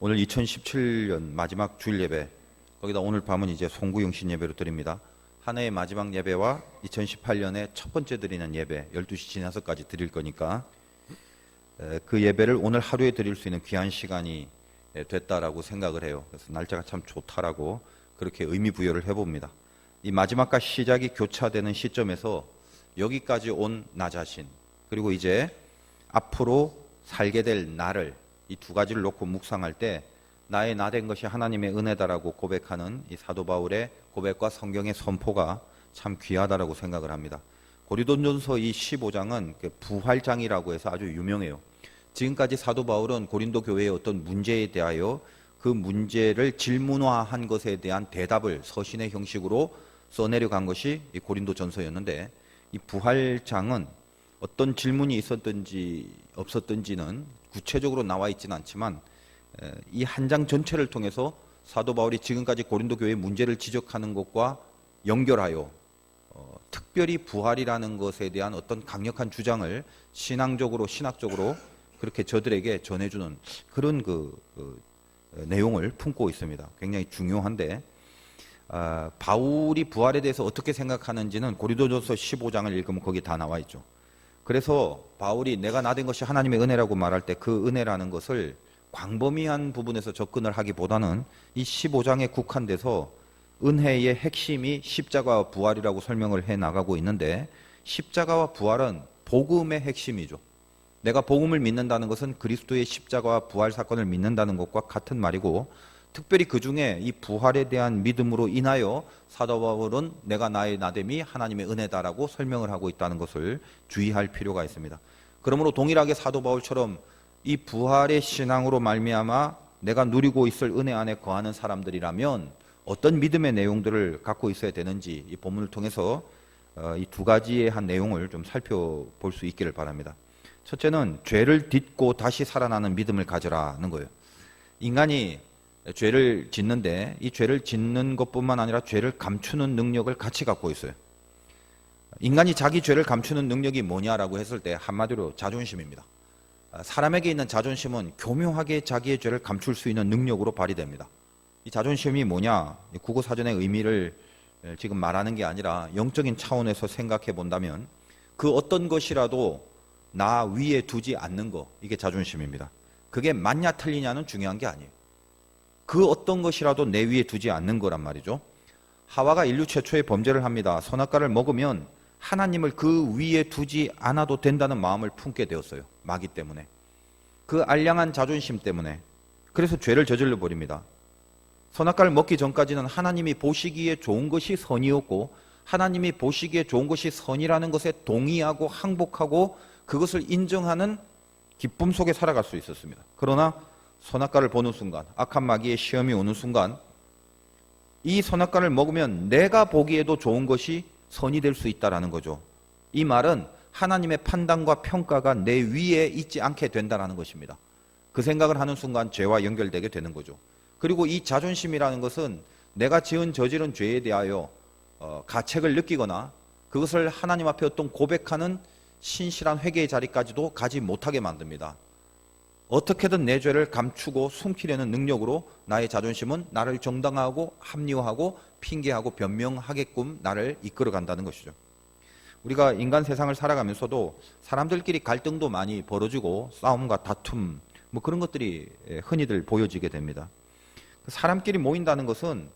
오늘 2017년 마지막 주일 예배, 거기다 오늘 밤은 이제 송구영신 예배로 드립니다. 한 해의 마지막 예배와 2018년에 첫 번째 드리는 예배 12시 지나서까지 드릴 거니까 그 예배를 오늘 하루에 드릴 수 있는 귀한 시간이 됐다라고 생각을 해요. 그래서 날짜가 참 좋다라고 그렇게 의미 부여를 해봅니다. 이 마지막과 시작이 교차되는 시점에서 여기까지 온 나 자신, 그리고 이제 앞으로 살게 될 나를, 이 두 가지를 놓고 묵상할 때 나의 나 된 것이 하나님의 은혜다라고 고백하는 이 사도 바울의 고백과 성경의 선포가 참 귀하다라고 생각을 합니다. 고린도전서 이 15장은 부활장이라고 해서 아주 유명해요. 지금까지 사도 바울은 고린도 교회의 어떤 문제에 대하여 그 문제를 질문화한 것에 대한 대답을 서신의 형식으로 써내려간 것이 이 고린도전서였는데, 이 부활장은 어떤 질문이 있었든지 없었든지는 구체적으로 나와 있지는 않지만 이 한 장 전체를 통해서 사도 바울이 지금까지 고린도 교회의 문제를 지적하는 것과 연결하여 특별히 부활이라는 것에 대한 어떤 강력한 주장을 신학적으로 그렇게 저들에게 전해주는 그런 내용을 품고 있습니다. 굉장히 중요한데, 바울이 부활에 대해서 어떻게 생각하는지는 고린도전서 15장을 읽으면 거기 다 나와 있죠. 그래서 바울이 내가 나 된 것이 하나님의 은혜라고 말할 때 그 은혜라는 것을 광범위한 부분에서 접근을 하기보다는 이 15장에 국한돼서 은혜의 핵심이 십자가와 부활이라고 설명을 해 나가고 있는데, 십자가와 부활은 복음의 핵심이죠. 내가 복음을 믿는다는 것은 그리스도의 십자가와 부활 사건을 믿는다는 것과 같은 말이고, 특별히 그 중에 이 부활에 대한 믿음으로 인하여 사도 바울은 내가 나의 나됨이 하나님의 은혜다라고 설명을 하고 있다는 것을 주의할 필요가 있습니다. 그러므로 동일하게 사도 바울처럼 이 부활의 신앙으로 말미암아 내가 누리고 있을 은혜 안에 거하는 사람들이라면 어떤 믿음의 내용들을 갖고 있어야 되는지 이 본문을 통해서 이 두 가지의 한 내용을 좀 살펴볼 수 있기를 바랍니다. 첫째는 죄를 딛고 다시 살아나는 믿음을 가져라는 거예요. 인간이 죄를 짓는데 이 죄를 짓는 것뿐만 아니라 죄를 감추는 능력을 같이 갖고 있어요. 인간이 자기 죄를 감추는 능력이 뭐냐라고 했을 때 한마디로 자존심입니다. 사람에게 있는 자존심은 교묘하게 자기의 죄를 감출 수 있는 능력으로 발휘됩니다. 이 자존심이 뭐냐? 국어사전의 의미를 지금 말하는 게 아니라 영적인 차원에서 생각해 본다면 그 어떤 것이라도 나 위에 두지 않는 거, 이게 자존심입니다. 그게 맞냐 틀리냐는 중요한 게 아니에요. 그 어떤 것이라도 내 위에 두지 않는 거란 말이죠. 하와가 인류 최초의 범죄를 합니다. 선악과를 먹으면 하나님을 그 위에 두지 않아도 된다는 마음을 품게 되었어요. 마귀 때문에. 그 알량한 자존심 때문에. 그래서 죄를 저질러 버립니다. 선악과를 먹기 전까지는 하나님이 보시기에 좋은 것이 선이었고, 하나님이 보시기에 좋은 것이 선이라는 것에 동의하고 항복하고 그것을 인정하는 기쁨 속에 살아갈 수 있었습니다. 그러나 선악과를 보는 순간, 악한 마귀의 시험이 오는 순간, 이 선악과를 먹으면 내가 보기에도 좋은 것이 선이 될 수 있다는 거죠. 이 말은 하나님의 판단과 평가가 내 위에 있지 않게 된다는 것입니다. 그 생각을 하는 순간 죄와 연결되게 되는 거죠. 그리고 이 자존심이라는 것은 내가 저지른 죄에 대하여 가책을 느끼거나 그것을 하나님 앞에 어떤 고백하는 신실한 회개의 자리까지도 가지 못하게 만듭니다. 어떻게든 내 죄를 감추고 숨기려는 능력으로 나의 자존심은 나를 정당화하고 합리화하고 핑계하고 변명하게끔 나를 이끌어 간다는 것이죠. 우리가 인간 세상을 살아가면서도 사람들끼리 갈등도 많이 벌어지고 싸움과 다툼 그런 것들이 흔히들 보여지게 됩니다. 사람끼리 모인다는 것은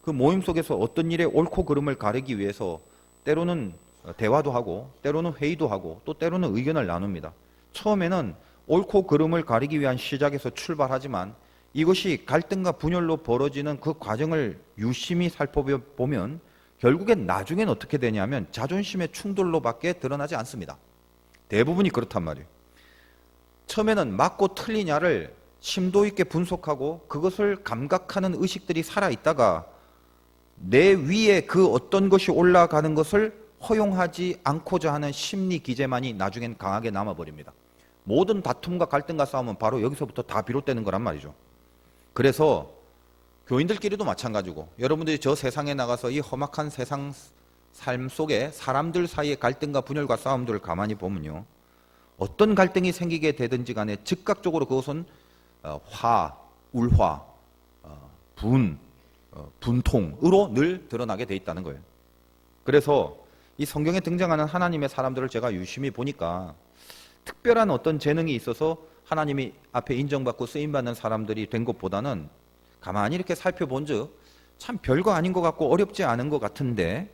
그 모임 속에서 어떤 일의 옳고 그름을 가리기 위해서 때로는 대화도 하고 때로는 회의도 하고 또 때로는 의견을 나눕니다. 처음에는 옳고 그름을 가리기 위한 시작에서 출발하지만 이것이 갈등과 분열로 벌어지는 그 과정을 유심히 살펴보면 결국엔 나중엔 어떻게 되냐면 자존심의 충돌로밖에 드러나지 않습니다. 대부분이 그렇단 말이에요. 처음에는 맞고 틀리냐를 심도 있게 분석하고 그것을 감각하는 의식들이 살아있다가 내 위에 그 어떤 것이 올라가는 것을 허용하지 않고자 하는 심리 기제만이 나중엔 강하게 남아버립니다. 모든 다툼과 갈등과 싸움은 바로 여기서부터 다 비롯되는 거란 말이죠. 그래서 교인들끼리도 마찬가지고 여러분들이 저 세상에 나가서 이 험악한 세상 삶 속에 사람들 사이의 갈등과 분열과 싸움들을 가만히 보면요, 어떤 갈등이 생기게 되든지 간에 즉각적으로 그것은 울화, 분통으로 늘 드러나게 돼 있다는 거예요. 그래서 이 성경에 등장하는 하나님의 사람들을 제가 유심히 보니까 특별한 어떤 재능이 있어서 하나님이 앞에 인정받고 쓰임받는 사람들이 된 것보다는 가만히 이렇게 살펴본즉 참 별거 아닌 것 같고 어렵지 않은 것 같은데,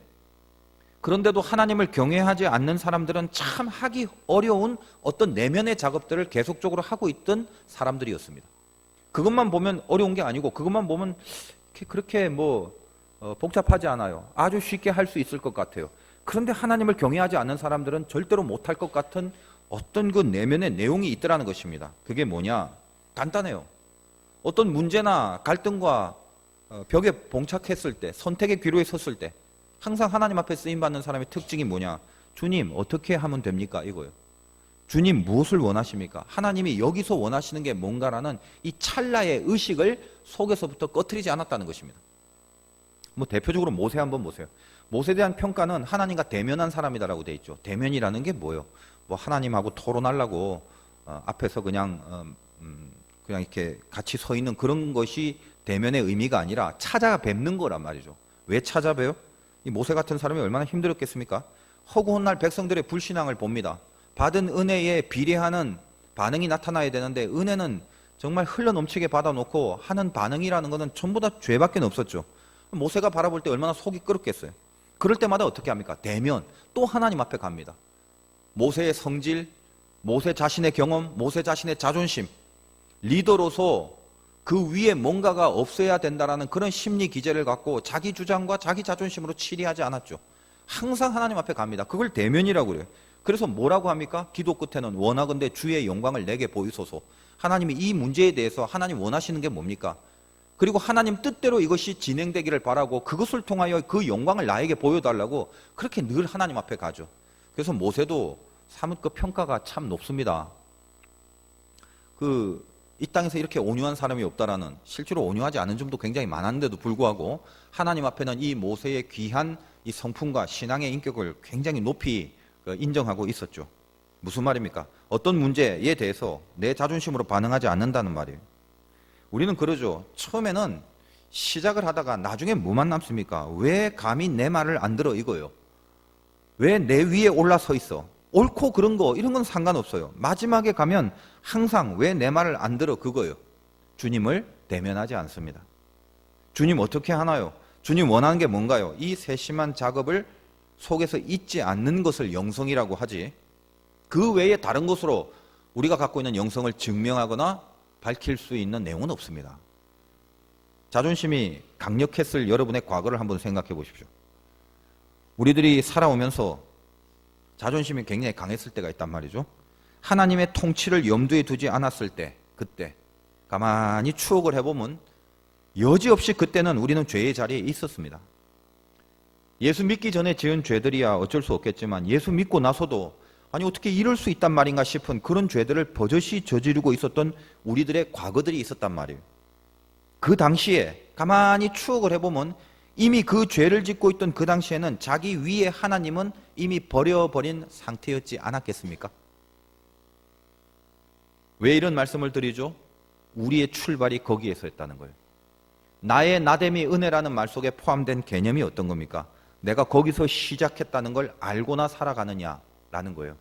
그런데도 하나님을 경외하지 않는 사람들은 참 하기 어려운 어떤 내면의 작업들을 계속적으로 하고 있던 사람들이었습니다. 그것만 보면 어려운 게 아니고, 그것만 보면 그렇게 복잡하지 않아요. 아주 쉽게 할 수 있을 것 같아요. 그런데 하나님을 경외하지 않는 사람들은 절대로 못할 것 같은 어떤 그 내면의 내용이 있더라는 것입니다. 그게 뭐냐? 간단해요. 어떤 문제나 갈등과 벽에 봉착했을 때, 선택의 기로에 섰을 때 항상 하나님 앞에 쓰임받는 사람의 특징이 뭐냐? 주님, 어떻게 하면 됩니까? 이거예요. 주님, 무엇을 원하십니까? 하나님이 여기서 원하시는 게 뭔가라는 이 찰나의 의식을 속에서부터 꺼트리지 않았다는 것입니다. 대표적으로 모세 한번 보세요. 모세에 대한 평가는 하나님과 대면한 사람이다라고 돼 있죠. 대면이라는 게 뭐예요? 하나님하고 토론하려고 앞에서 그냥 이렇게 같이 서 있는 그런 것이 대면의 의미가 아니라 찾아가 뵙는 거란 말이죠. 왜 찾아봬요? 이 모세 같은 사람이 얼마나 힘들었겠습니까? 허구한 날 백성들의 불신앙을 봅니다. 받은 은혜에 비례하는 반응이 나타나야 되는데 은혜는 정말 흘러넘치게 받아놓고 하는 반응이라는 것은 전부 다 죄밖에 없었죠. 모세가 바라볼 때 얼마나 속이 끓었겠어요. 그럴 때마다 어떻게 합니까? 대면, 또 하나님 앞에 갑니다. 모세의 성질, 모세 자신의 경험, 모세 자신의 자존심, 리더로서 그 위에 뭔가가 없어야 된다라는 그런 심리 기제를 갖고 자기 주장과 자기 자존심으로 치리하지 않았죠. 항상 하나님 앞에 갑니다. 그걸 대면이라고 그래요. 그래서 뭐라고 합니까? 기도 끝에는 원하건대 주의 영광을 내게 보이소서. 하나님이 이 문제에 대해서 하나님 원하시는 게 뭡니까? 그리고 하나님 뜻대로 이것이 진행되기를 바라고 그것을 통하여 그 영광을 나에게 보여달라고 그렇게 늘 하나님 앞에 가죠. 그래서 모세도 사뭇 그 평가가 참 높습니다. 이 땅에서 이렇게 온유한 사람이 없다라는, 실제로 온유하지 않은 점도 굉장히 많았는데도 불구하고 하나님 앞에는 이 모세의 귀한 이 성품과 신앙의 인격을 굉장히 높이 인정하고 있었죠. 무슨 말입니까? 어떤 문제에 대해서 내 자존심으로 반응하지 않는다는 말이에요. 우리는 그러죠. 처음에는 시작을 하다가 나중에 뭐만 남습니까? 왜 감히 내 말을 안 들어, 이거예요. 왜 내 위에 올라서 있어? 옳고 그런 거 이런 건 상관없어요. 마지막에 가면 항상 왜 내 말을 안 들어, 그거예요. 주님을 대면하지 않습니다. 주님 어떻게 하나요? 주님 원하는 게 뭔가요? 이 세심한 작업을 속에서 잊지 않는 것을 영성이라고 하지, 그 외에 다른 것으로 우리가 갖고 있는 영성을 증명하거나 밝힐 수 있는 내용은 없습니다. 자존심이 강력했을 여러분의 과거를 한번 생각해 보십시오. 우리들이 살아오면서 자존심이 굉장히 강했을 때가 있단 말이죠. 하나님의 통치를 염두에 두지 않았을 때, 그때 가만히 추억을 해보면 여지없이 그때는 우리는 죄의 자리에 있었습니다. 예수 믿기 전에 지은 죄들이야 어쩔 수 없겠지만 예수 믿고 나서도 아니 어떻게 이럴 수 있단 말인가 싶은 그런 죄들을 버젓이 저지르고 있었던 우리들의 과거들이 있었단 말이에요. 그 당시에 가만히 추억을 해보면 이미 그 죄를 짓고 있던 그 당시에는 자기 위에 하나님은 이미 버려버린 상태였지 않았겠습니까? 왜 이런 말씀을 드리죠? 우리의 출발이 거기에서였다는 거예요. 나의 나됨이 은혜라는 말 속에 포함된 개념이 어떤 겁니까? 내가 거기서 시작했다는 걸 알고나 살아가느냐라는 거예요.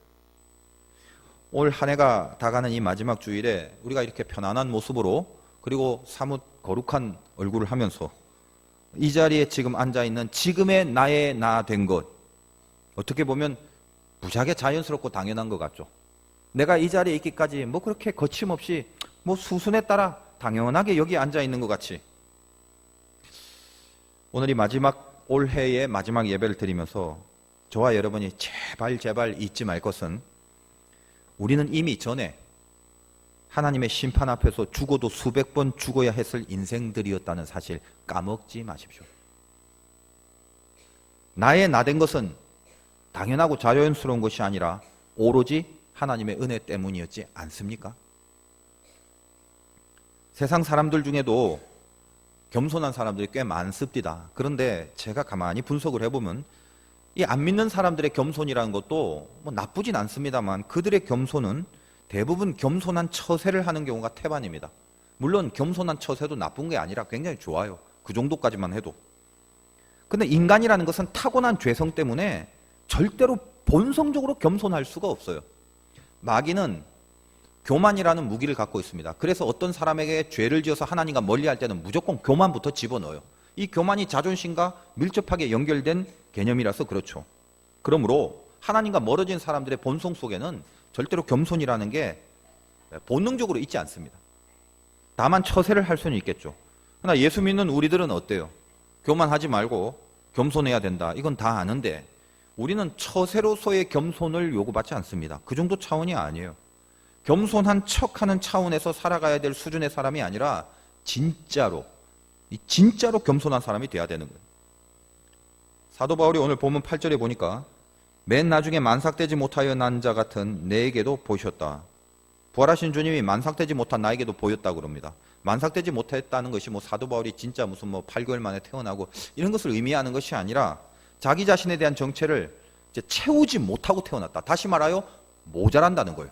올 한 해가 다가는 이 마지막 주일에 우리가 이렇게 편안한 모습으로 그리고 사뭇 거룩한 얼굴을 하면서 이 자리에 지금 앉아있는 지금의 나의 나 된 것, 어떻게 보면 무지하게 자연스럽고 당연한 것 같죠. 내가 이 자리에 있기까지 그렇게 거침없이 수순에 따라 당연하게 여기 앉아있는 것 같이, 오늘이 마지막 올해의 마지막 예배를 드리면서 저와 여러분이 제발 잊지 말 것은 우리는 이미 전에 하나님의 심판 앞에서 죽어도 수백 번 죽어야 했을 인생들이었다는 사실 까먹지 마십시오. 나의 나 된 것은 당연하고 자연스러운 것이 아니라 오로지 하나님의 은혜 때문이었지 않습니까? 세상 사람들 중에도 겸손한 사람들이 꽤 많습니다. 그런데 제가 가만히 분석을 해보면 이 안 믿는 사람들의 겸손이라는 것도 나쁘진 않습니다만 그들의 겸손은 대부분 겸손한 처세를 하는 경우가 태반입니다. 물론 겸손한 처세도 나쁜 게 아니라 굉장히 좋아요. 그 정도까지만 해도. 근데 인간이라는 것은 타고난 죄성 때문에 절대로 본성적으로 겸손할 수가 없어요. 마귀는 교만이라는 무기를 갖고 있습니다. 그래서 어떤 사람에게 죄를 지어서 하나님과 멀리할 때는 무조건 교만부터 집어넣어요. 이 교만이 자존심과 밀접하게 연결된 개념이라서 그렇죠. 그러므로 하나님과 멀어진 사람들의 본성 속에는 절대로 겸손이라는 게 본능적으로 있지 않습니다. 다만 처세를 할 수는 있겠죠. 그러나 예수 믿는 우리들은 어때요? 교만하지 말고 겸손해야 된다. 이건 다 아는데 우리는 처세로서의 겸손을 요구받지 않습니다. 그 정도 차원이 아니에요. 겸손한 척하는 차원에서 살아가야 될 수준의 사람이 아니라 진짜로 겸손한 사람이 돼야 되는 거예요. 사도 바울이 오늘 본문 8절에 보니까 맨 나중에 만삭되지 못하여 난 자 같은 내게도 보셨다. 부활하신 주님이 만삭되지 못한 나에게도 보였다고 그럽니다. 만삭되지 못했다는 것이 사도 바울이 진짜 무슨 8개월 만에 태어나고 이런 것을 의미하는 것이 아니라 자기 자신에 대한 정체를 이제 채우지 못하고 태어났다. 다시 말하여 모자란다는 거예요.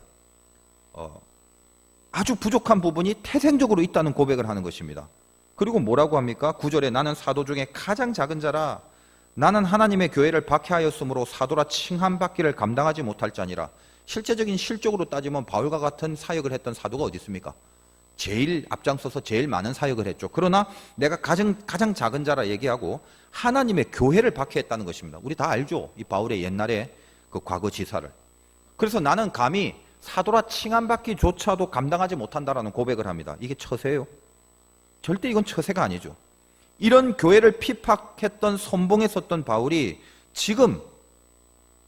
아주 부족한 부분이 태생적으로 있다는 고백을 하는 것입니다. 그리고 뭐라고 합니까? 9절에 나는 사도 중에 가장 작은 자라 나는 하나님의 교회를 박해하였으므로 사도라 칭함받기를 감당하지 못할 자니라. 실제적인 실적으로 따지면 바울과 같은 사역을 했던 사도가 어디 있습니까? 제일 앞장서서 제일 많은 사역을 했죠. 그러나 내가 가장 작은 자라 얘기하고 하나님의 교회를 박해했다는 것입니다. 우리 다 알죠? 이 바울의 옛날에 그 과거 지사를. 그래서 나는 감히 사도라 칭함받기조차도 감당하지 못한다라는 고백을 합니다. 이게 처세예요? 절대 이건 처세가 아니죠. 이런 교회를 핍박했던 선봉했었던 바울이 지금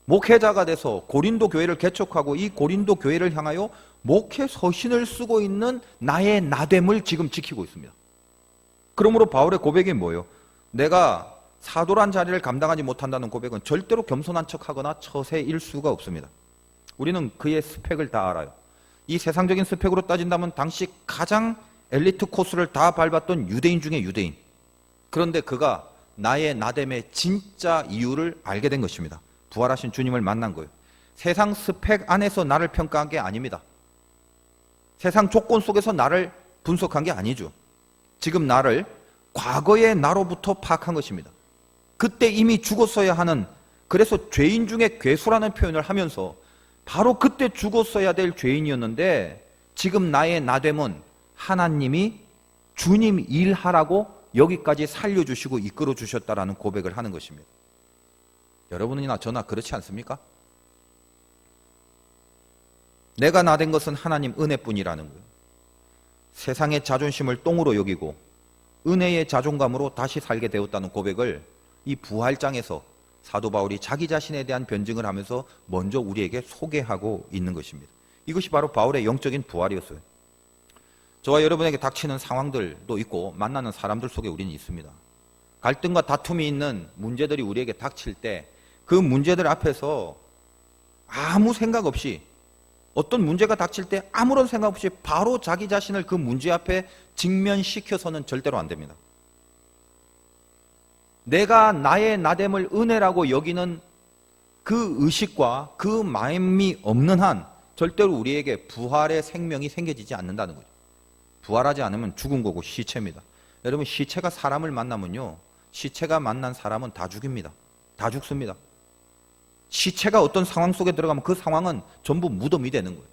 목회자가 돼서 고린도 교회를 개척하고 이 고린도 교회를 향하여 목회 서신을 쓰고 있는 나의 나됨을 지금 지키고 있습니다. 그러므로 바울의 고백이 뭐예요? 내가 사도란 자리를 감당하지 못한다는 고백은 절대로 겸손한 척하거나 처세일 수가 없습니다. 우리는 그의 스펙을 다 알아요. 이 세상적인 스펙으로 따진다면 당시 가장 엘리트 코스를 다 밟았던 유대인 중에 유대인. 그런데 그가 나의 나됨의 진짜 이유를 알게 된 것입니다. 부활하신 주님을 만난 거예요. 세상 스펙 안에서 나를 평가한 게 아닙니다. 세상 조건 속에서 나를 분석한 게 아니죠. 지금 나를 과거의 나로부터 파악한 것입니다. 그때 이미 죽었어야 하는, 그래서 죄인 중에 괴수라는 표현을 하면서 바로 그때 죽었어야 될 죄인이었는데 지금 나의 나됨은 하나님이 주님 일하라고 여기까지 살려주시고 이끌어 주셨다라는 고백을 하는 것입니다. 여러분이나 저나 그렇지 않습니까? 내가 나된 것은 하나님 은혜뿐이라는 거예요. 세상의 자존심을 똥으로 여기고 은혜의 자존감으로 다시 살게 되었다는 고백을 이 부활장에서 사도 바울이 자기 자신에 대한 변증을 하면서 먼저 우리에게 소개하고 있는 것입니다. 이것이 바로 바울의 영적인 부활이었어요. 저와 여러분에게 닥치는 상황들도 있고 만나는 사람들 속에 우리는 있습니다. 갈등과 다툼이 있는 문제들이 우리에게 닥칠 때 그 문제들 앞에서 아무 생각 없이, 어떤 문제가 닥칠 때 아무런 생각 없이 바로 자기 자신을 그 문제 앞에 직면시켜서는 절대로 안 됩니다. 내가 나의 나됨을 은혜라고 여기는 그 의식과 그 마음이 없는 한 절대로 우리에게 부활의 생명이 생겨지지 않는다는 거죠. 부활하지 않으면 죽은 거고 시체입니다. 여러분, 시체가 사람을 만나면요, 시체가 만난 사람은 다 죽입니다. 다 죽습니다. 시체가 어떤 상황 속에 들어가면 그 상황은 전부 무덤이 되는 거예요.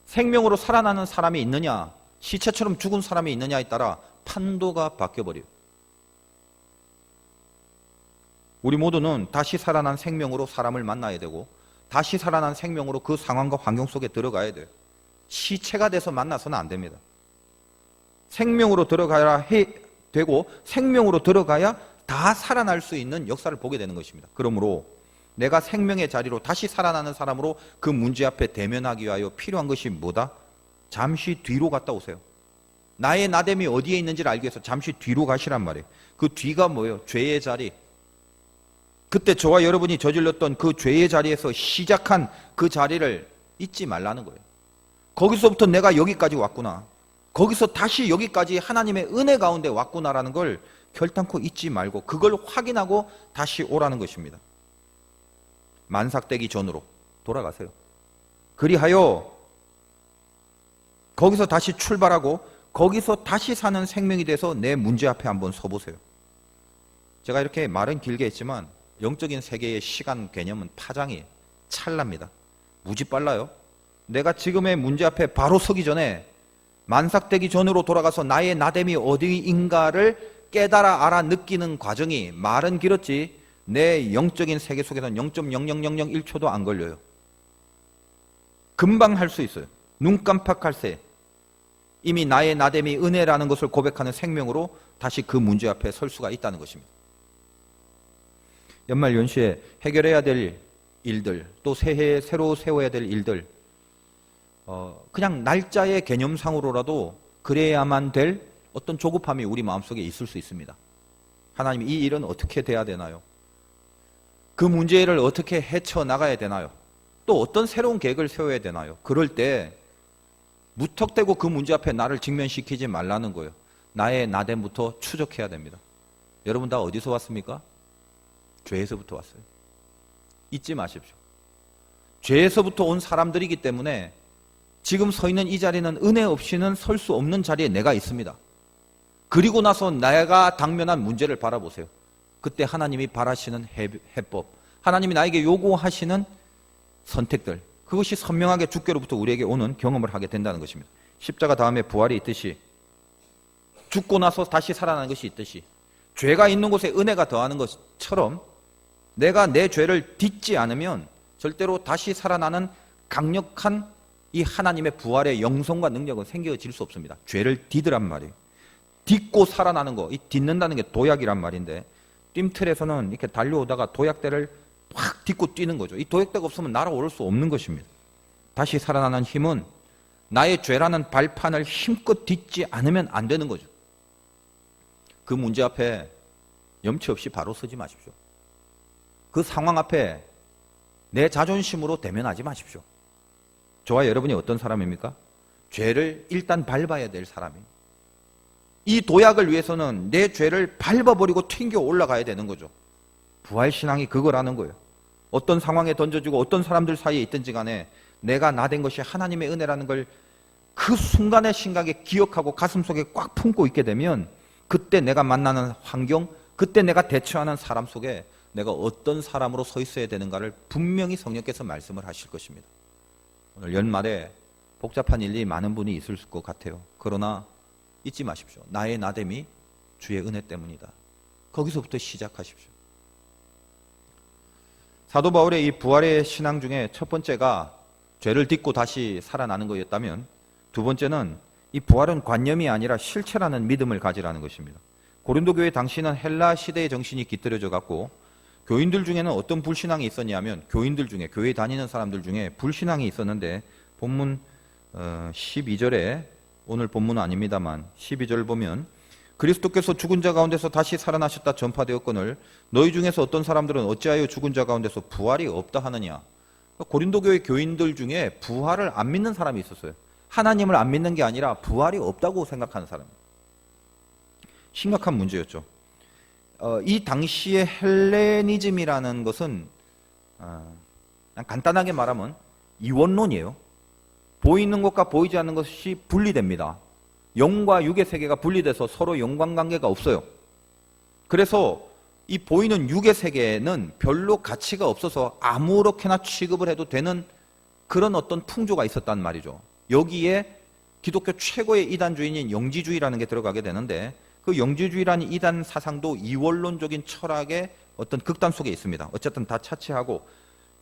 생명으로 살아나는 사람이 있느냐, 시체처럼 죽은 사람이 있느냐에 따라 판도가 바뀌어버려요. 우리 모두는 다시 살아난 생명으로 사람을 만나야 되고 다시 살아난 생명으로 그 상황과 환경 속에 들어가야 돼요. 시체가 돼서 만나서는 안 됩니다. 생명으로 들어가야 되고 생명으로 들어가야 다 살아날 수 있는 역사를 보게 되는 것입니다. 그러므로 내가 생명의 자리로 다시 살아나는 사람으로 그 문제 앞에 대면하기 위하여 필요한 것이 뭐다? 잠시 뒤로 갔다 오세요. 나의 나됨이 어디에 있는지를 알기 위해서 잠시 뒤로 가시란 말이에요. 그 뒤가 뭐예요? 죄의 자리. 그때 저와 여러분이 저질렀던 그 죄의 자리에서 시작한 그 자리를 잊지 말라는 거예요. 거기서부터 내가 여기까지 왔구나, 거기서 다시 여기까지 하나님의 은혜 가운데 왔구나라는 걸 결단코 잊지 말고 그걸 확인하고 다시 오라는 것입니다. 만삭되기 전으로 돌아가세요. 그리하여 거기서 다시 출발하고 거기서 다시 사는 생명이 돼서 내 문제 앞에 한번 서보세요. 제가 이렇게 말은 길게 했지만 영적인 세계의 시간 개념은 파장이 찰납니다. 무지 빨라요. 내가 지금의 문제 앞에 바로 서기 전에 만삭되기 전으로 돌아가서 나의 나됨이 어디인가를 깨달아 알아 느끼는 과정이 말은 길었지 내 영적인 세계 속에서는 0.00001초도 안 걸려요. 금방 할 수 있어요. 눈 깜빡할 새 이미 나의 나됨이 은혜라는 것을 고백하는 생명으로 다시 그 문제 앞에 설 수가 있다는 것입니다. 연말 연시에 해결해야 될 일들, 또 새해에 새로 세워야 될 일들, 그냥 날짜의 개념상으로라도 그래야만 될 어떤 조급함이 우리 마음속에 있을 수 있습니다. 하나님, 이 일은 어떻게 돼야 되나요? 그 문제를 어떻게 헤쳐나가야 되나요? 또 어떤 새로운 계획을 세워야 되나요? 그럴 때 무턱대고 그 문제 앞에 나를 직면시키지 말라는 거예요. 나의 나됨부터 추적해야 됩니다. 여러분 다 어디서 왔습니까? 죄에서부터 왔어요. 잊지 마십시오. 죄에서부터 온 사람들이기 때문에 지금 서 있는 이 자리는 은혜 없이는 설 수 없는 자리에 내가 있습니다. 그리고 나서 내가 당면한 문제를 바라보세요. 그때 하나님이 바라시는 해법, 하나님이 나에게 요구하시는 선택들, 그것이 선명하게 주께로부터 우리에게 오는 경험을 하게 된다는 것입니다. 십자가 다음에 부활이 있듯이, 죽고 나서 다시 살아나는 것이 있듯이, 죄가 있는 곳에 은혜가 더하는 것처럼 내가 내 죄를 딛지 않으면 절대로 다시 살아나는 강력한 이 하나님의 부활의 영성과 능력은 생겨질 수 없습니다. 죄를 딛으란 말이에요. 딛고 살아나는 거, 이 딛는다는 게 도약이란 말인데, 뜀틀에서는 이렇게 달려오다가 도약대를 확 딛고 뛰는 거죠. 이 도약대가 없으면 날아오를 수 없는 것입니다. 다시 살아나는 힘은 나의 죄라는 발판을 힘껏 딛지 않으면 안 되는 거죠. 그 문제 앞에 염치 없이 바로 서지 마십시오. 그 상황 앞에 내 자존심으로 대면하지 마십시오. 저와 여러분이 어떤 사람입니까? 죄를 일단 밟아야 될 사람이에요. 이 도약을 위해서는 내 죄를 밟아버리고 튕겨 올라가야 되는 거죠. 부활신앙이 그거라는 거예요. 어떤 상황에 던져지고 어떤 사람들 사이에 있든지 간에 내가 나된 것이 하나님의 은혜라는 걸 그 순간의 심각에 기억하고 가슴속에 꽉 품고 있게 되면 그때 내가 만나는 환경, 그때 내가 대처하는 사람 속에 내가 어떤 사람으로 서 있어야 되는가를 분명히 성령께서 말씀을 하실 것입니다. 오늘 연말에 복잡한 일이 많은 분이 있을 것 같아요. 그러나 잊지 마십시오. 나의 나됨이 주의 은혜 때문이다. 거기서부터 시작하십시오. 사도 바울의 이 부활의 신앙 중에 첫 번째가 죄를 딛고 다시 살아나는 거였다면, 두 번째는 이 부활은 관념이 아니라 실체라는 믿음을 가지라는 것입니다. 고린도 교회 당시는 헬라 시대의 정신이 깃들여져 갖고 교인들 중에는 어떤 불신앙이 있었냐면, 교인들 중에, 교회 다니는 사람들 중에 불신앙이 있었는데, 본문 12절에, 오늘 본문은 아닙니다만 12절 보면, 그리스도께서 죽은 자 가운데서 다시 살아나셨다 전파되었거늘 너희 중에서 어떤 사람들은 어찌하여 죽은 자 가운데서 부활이 없다 하느냐. 고린도 교회 교인들 중에 부활을 안 믿는 사람이 있었어요. 하나님을 안 믿는 게 아니라 부활이 없다고 생각하는 사람. 심각한 문제였죠. 이 당시의 헬레니즘이라는 것은 그냥 간단하게 말하면 이원론이에요. 보이는 것과 보이지 않는 것이 분리됩니다. 영과 육의 세계가 분리돼서 서로 연관관계가 없어요. 그래서 이 보이는 육의 세계는 별로 가치가 없어서 아무렇게나 취급을 해도 되는 그런 어떤 풍조가 있었단 말이죠. 여기에 기독교 최고의 이단주의인 영지주의라는 게 들어가게 되는데, 그 영지주의라는 이단 사상도 이원론적인 철학의 어떤 극단 속에 있습니다. 어쨌든 다 차치하고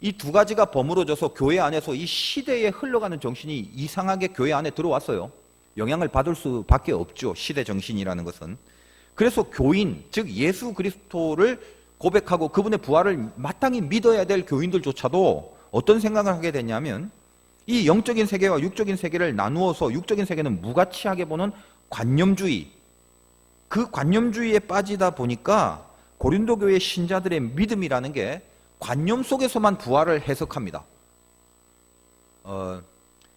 이 두 가지가 버무려져서 교회 안에서 이 시대에 흘러가는 정신이 이상하게 교회 안에 들어왔어요. 영향을 받을 수밖에 없죠. 시대 정신이라는 것은. 그래서 교인, 즉 예수 그리스도를 고백하고 그분의 부활을 마땅히 믿어야 될 교인들조차도 어떤 생각을 하게 됐냐면, 이 영적인 세계와 육적인 세계를 나누어서 육적인 세계는 무가치하게 보는 관념주의, 그 관념주의에 빠지다 보니까 고린도 교회 신자들의 믿음이라는 게 관념 속에서만 부활을 해석합니다.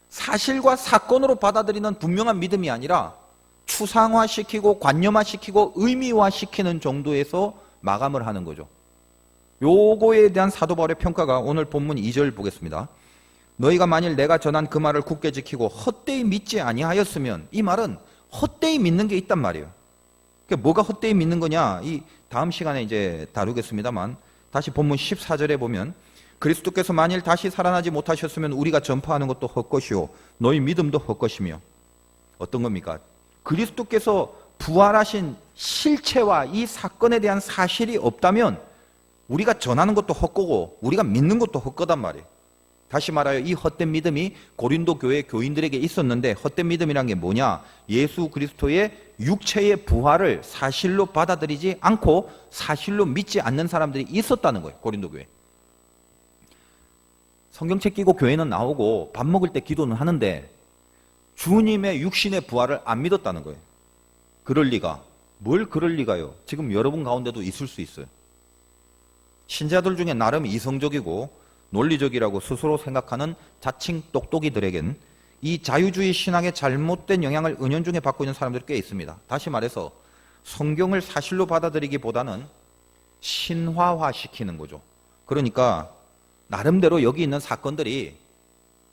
사실과 사건으로 받아들이는 분명한 믿음이 아니라 추상화시키고 관념화시키고 의미화시키는 정도에서 마감을 하는 거죠. 요거에 대한 사도 바울의 평가가 오늘 본문 2절 보겠습니다. 너희가 만일 내가 전한 그 말을 굳게 지키고 헛되이 믿지 아니하였으면, 이 말은 헛되이 믿는 게 있단 말이에요. 그러니까 뭐가 헛되이 믿는 거냐? 이 다음 시간에 이제 다루겠습니다만, 다시 본문 14절에 보면 그리스도께서 만일 다시 살아나지 못하셨으면 우리가 전파하는 것도 헛것이요 너희 믿음도 헛것이며. 어떤 겁니까? 그리스도께서 부활하신 실체와 이 사건에 대한 사실이 없다면 우리가 전하는 것도 헛거고 우리가 믿는 것도 헛거단 말이에요. 다시 말하여 이 헛된 믿음이 고린도 교회 교인들에게 있었는데, 헛된 믿음이란 게 뭐냐? 예수 그리스도의 육체의 부활을 사실로 받아들이지 않고 사실로 믿지 않는 사람들이 있었다는 거예요. 고린도 교회. 성경책 끼고 교회는 나오고 밥 먹을 때 기도는 하는데 주님의 육신의 부활을 안 믿었다는 거예요. 그럴 리가. 뭘 그럴 리가요? 지금 여러분 가운데도 있을 수 있어요. 신자들 중에 나름 이성적이고 논리적이라고 스스로 생각하는 자칭 똑똑이들에겐 이 자유주의 신학의 잘못된 영향을 은연중에 받고 있는 사람들이 꽤 있습니다. 다시 말해서 성경을 사실로 받아들이기보다는 신화화시키는 거죠. 그러니까 나름대로 여기 있는 사건들이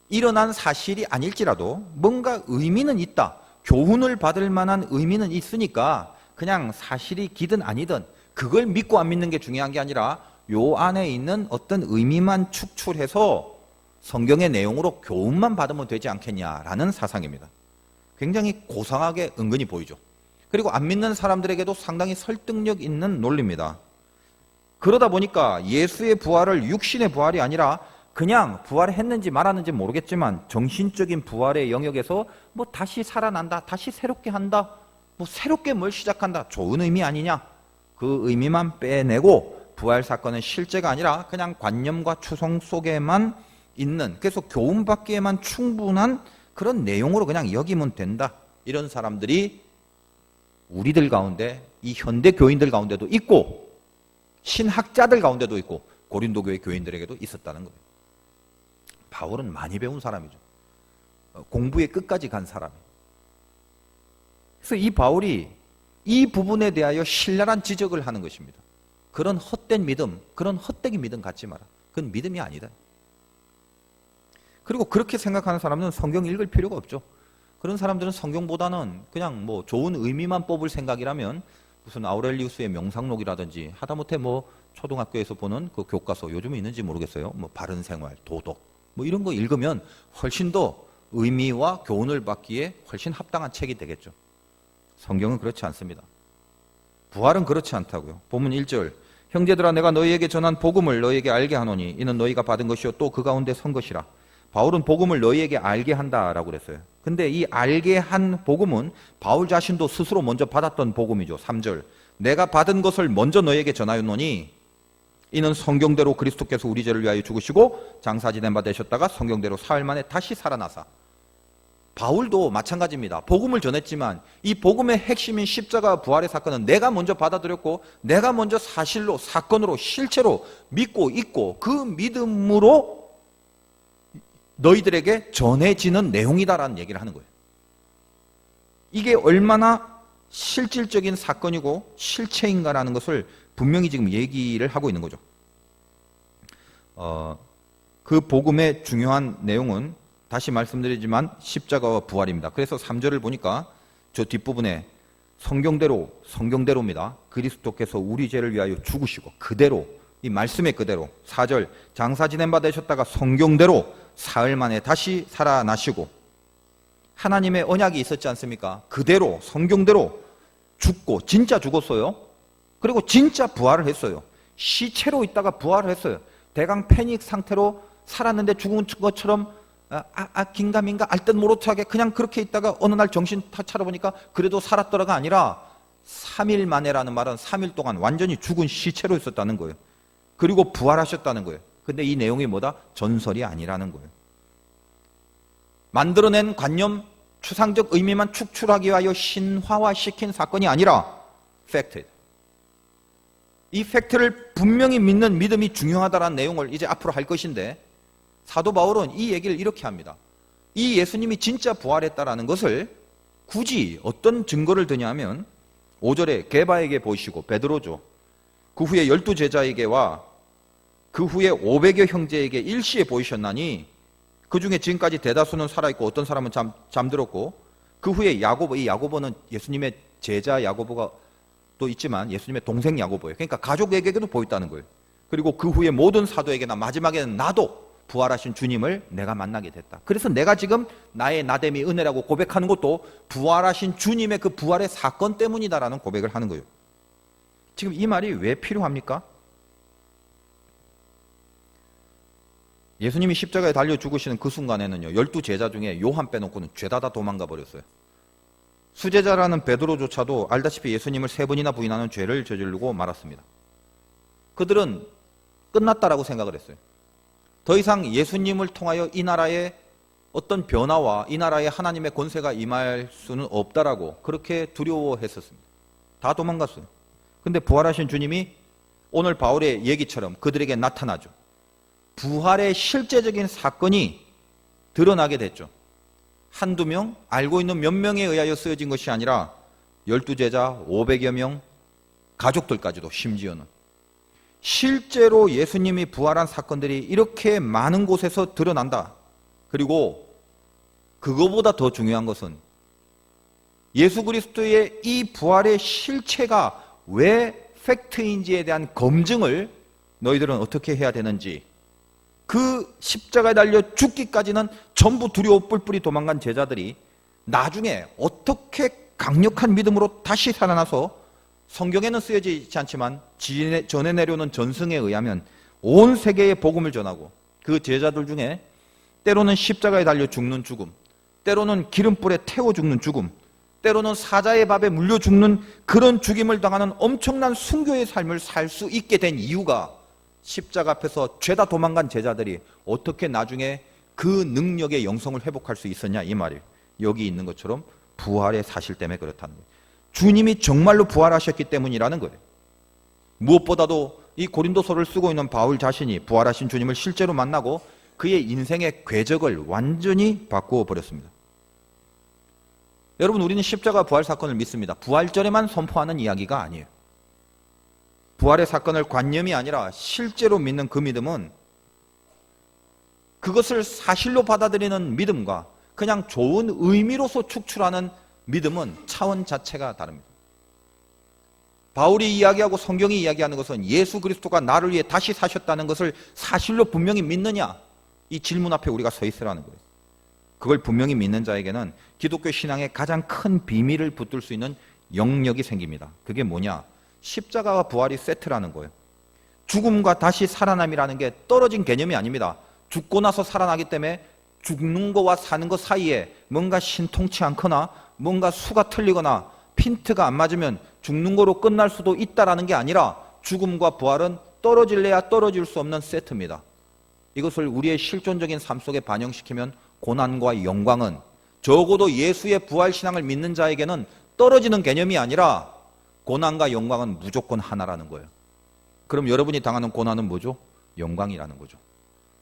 일어난 사실이 아닐지라도 뭔가 의미는 있다, 교훈을 받을 만한 의미는 있으니까 그냥 사실이 기든 아니든 그걸 믿고 안 믿는 게 중요한 게 아니라 요 안에 있는 어떤 의미만 축출해서 성경의 내용으로 교훈만 받으면 되지 않겠냐라는 사상입니다. 굉장히 고상하게 은근히 보이죠. 그리고 안 믿는 사람들에게도 상당히 설득력 있는 논리입니다. 그러다 보니까 예수의 부활을 육신의 부활이 아니라 그냥 부활했는지 말았는지 모르겠지만 정신적인 부활의 영역에서 뭐 다시 살아난다, 다시 새롭게 한다, 뭐 새롭게 뭘 시작한다, 좋은 의미 아니냐, 그 의미만 빼내고 부활 사건은 실제가 아니라 그냥 관념과 추성 속에만 있는, 그래서 교훈받기에만 충분한 그런 내용으로 그냥 여기면 된다, 이런 사람들이 우리들 가운데, 이 현대 교인들 가운데도 있고 신학자들 가운데도 있고 고린도 교회 교인들에게도 있었다는 거예요. 바울은 많이 배운 사람이죠. 공부의 끝까지 간 사람이에요. 그래서 이 바울이 이 부분에 대하여 신랄한 지적을 하는 것입니다. 그런 헛된 믿음, 그런 헛되기 믿음 갖지 마라. 그건 믿음이 아니다. 그리고 그렇게 생각하는 사람은 성경 읽을 필요가 없죠. 그런 사람들은 성경보다는 그냥 뭐 좋은 의미만 뽑을 생각이라면 무슨 아우렐리우스의 명상록이라든지 하다못해 뭐 초등학교에서 보는 그 교과서, 요즘은 있는지 모르겠어요. 뭐 바른 생활, 도덕 뭐 이런 거 읽으면 훨씬 더 의미와 교훈을 받기에 훨씬 합당한 책이 되겠죠. 성경은 그렇지 않습니다. 부활은 그렇지 않다고요. 본문 1절, 형제들아 내가 너희에게 전한 복음을 너희에게 알게 하노니 이는 너희가 받은 것이요 또 그 가운데 선 것이라. 바울은 복음을 너희에게 알게 한다라고 그랬어요. 근데 이 알게 한 복음은 바울 자신도 스스로 먼저 받았던 복음이죠. 3절, 내가 받은 것을 먼저 너희에게 전하였노니 이는 성경대로 그리스도께서 우리 죄를 위하여 죽으시고 장사 지낸 바 되셨다가 성경대로 사흘 만에 다시 살아나사. 바울도 마찬가지입니다. 복음을 전했지만 이 복음의 핵심인 십자가 부활의 사건은 내가 먼저 받아들였고 내가 먼저 사실로, 사건으로, 실체로 믿고 있고 그 믿음으로 너희들에게 전해지는 내용이다라는 얘기를 하는 거예요. 이게 얼마나 실질적인 사건이고 실체인가라는 것을 분명히 지금 얘기를 하고 있는 거죠. 그 복음의 중요한 내용은 다시 말씀드리지만 십자가와 부활입니다. 그래서 3절을 보니까 저 뒷부분에 성경대로입니다. 그리스도께서 우리 죄를 위하여 죽으시고 그대로, 이 말씀의 그대로. 4절, 장사 지낸 바 되셨다가 성경대로 사흘 만에 다시 살아나시고, 하나님의 언약이 있었지 않습니까? 그대로 성경대로 죽고 진짜 죽었어요. 그리고 진짜 부활을 했어요. 시체로 있다가 부활을 했어요. 대강 패닉 상태로 살았는데 죽은 것처럼 긴가민가 알 듯 모르게 그냥 그렇게 있다가 어느 날 정신 탁 차려보니까 그래도 살았더라가 아니라 3일 만에라는 말은 3일 동안 완전히 죽은 시체로 있었다는 거예요. 그리고 부활하셨다는 거예요. 근데 이 내용이 뭐다? 전설이 아니라는 거예요. 만들어낸 관념, 추상적 의미만 축출하기 위하여 신화화시킨 사건이 아니라 팩트. 이 팩트를 분명히 믿는 믿음이 중요하다는 내용을 이제 앞으로 할 것인데, 사도 바울은 이 얘기를 이렇게 합니다. 이 예수님이 진짜 부활했다라는 것을 굳이 어떤 증거를 드냐면 5절에 게바에게 보이시고, 베드로죠. 그 후에 12제자에게와 그 후에 500여 형제에게 일시에 보이셨나니 그 중에 지금까지 대다수는 살아있고 어떤 사람은 잠들었고, 그 후에 야고보, 이 야고보는 예수님의 제자 야고보가 또 있지만 예수님의 동생 야고보예요. 그러니까 가족에게도 보였다는 거예요. 그리고 그 후에 모든 사도에게나 마지막에는 나도 부활하신 주님을 내가 만나게 됐다. 그래서 내가 지금 나의 나됨이 은혜라고 고백하는 것도 부활하신 주님의 그 부활의 사건 때문이다라는 고백을 하는 거예요. 지금 이 말이 왜 필요합니까? 예수님이 십자가에 달려 죽으시는 그 순간에는요, 12 제자 중에 요한 빼놓고는 죄다 다 도망가 버렸어요. 수제자라는 베드로조차도 알다시피 예수님을 3번이나 부인하는 죄를 저지르고 말았습니다. 그들은 끝났다라고 생각을 했어요. 더 이상 예수님을 통하여 이 나라에 어떤 변화와 이 나라에 하나님의 권세가 임할 수는 없다라고 그렇게 두려워했었습니다. 다 도망갔어요. 근데 부활하신 주님이 오늘 바울의 얘기처럼 그들에게 나타나죠. 부활의 실제적인 사건이 드러나게 됐죠. 한두 명, 알고 있는 몇 명에 의하여 쓰여진 것이 아니라 12 제자, 500여 명, 가족들까지도 심지어는. 실제로 예수님이 부활한 사건들이 이렇게 많은 곳에서 드러난다. 그리고 그거보다 더 중요한 것은 예수 그리스도의 이 부활의 실체가 왜 팩트인지에 대한 검증을 너희들은 어떻게 해야 되는지, 그 십자가에 달려 죽기까지는 전부 두려워 뿔뿔이 도망간 제자들이 나중에 어떻게 강력한 믿음으로 다시 살아나서 성경에는 쓰여지지 않지만 전해 내려오는 전승에 의하면 온 세계에 복음을 전하고, 그 제자들 중에 때로는 십자가에 달려 죽는 죽음, 때로는 기름불에 태워 죽는 죽음, 때로는 사자의 밥에 물려 죽는 그런 죽임을 당하는 엄청난 순교의 삶을 살 수 있게 된 이유가 십자가 앞에서 죄다 도망간 제자들이 어떻게 나중에 그 능력의 영성을 회복할 수 있었냐, 이 말이에요. 여기 있는 것처럼 부활의 사실 때문에 그렇다는 거예요. 주님이 정말로 부활하셨기 때문이라는 거예요. 무엇보다도 이 고린도서를 쓰고 있는 바울 자신이 부활하신 주님을 실제로 만나고 그의 인생의 궤적을 완전히 바꾸어 버렸습니다. 여러분, 우리는 십자가 부활 사건을 믿습니다. 부활절에만 선포하는 이야기가 아니에요. 부활의 사건을 관념이 아니라 실제로 믿는 그 믿음은, 그것을 사실로 받아들이는 믿음과 그냥 좋은 의미로서 축출하는 믿음은 차원 자체가 다릅니다. 바울이 이야기하고 성경이 이야기하는 것은 예수 그리스도가 나를 위해 다시 사셨다는 것을 사실로 분명히 믿느냐, 이 질문 앞에 우리가 서 있으라는 거예요. 그걸 분명히 믿는 자에게는 기독교 신앙의 가장 큰 비밀을 붙들 수 있는 영역이 생깁니다. 그게 뭐냐? 십자가와 부활이 세트라는 거예요. 죽음과 다시 살아남이라는 게 떨어진 개념이 아닙니다. 죽고 나서 살아나기 때문에 죽는 거와 사는 것 사이에 뭔가 신통치 않거나 뭔가 수가 틀리거나 핀트가 안 맞으면 죽는 거로 끝날 수도 있다라는 게 아니라, 죽음과 부활은 떨어질래야 떨어질 수 없는 세트입니다. 이것을 우리의 실존적인 삶 속에 반영시키면 고난과 영광은 적어도 예수의 부활 신앙을 믿는 자에게는 떨어지는 개념이 아니라 고난과 영광은 무조건 하나라는 거예요. 그럼 여러분이 당하는 고난은 뭐죠? 영광이라는 거죠.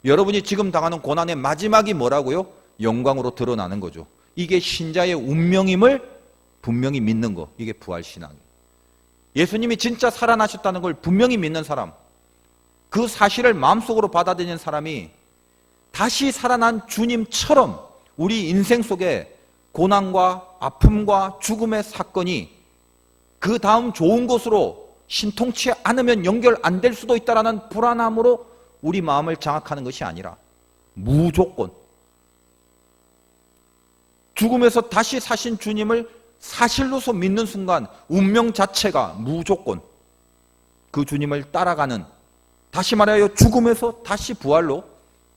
여러분이 지금 당하는 고난의 마지막이 뭐라고요? 영광으로 드러나는 거죠. 이게 신자의 운명임을 분명히 믿는 거, 이게 부활신앙이에요. 예수님이 진짜 살아나셨다는 걸 분명히 믿는 사람, 그 사실을 마음속으로 받아들이는 사람이 다시 살아난 주님처럼 우리 인생 속에 고난과 아픔과 죽음의 사건이 그 다음 좋은 곳으로 신통치 않으면 연결 안 될 수도 있다라는 불안함으로 우리 마음을 장악하는 것이 아니라 무조건 죽음에서 다시 사신 주님을 사실로서 믿는 순간 운명 자체가 무조건 그 주님을 따라가는, 다시 말하여 죽음에서 다시 부활로,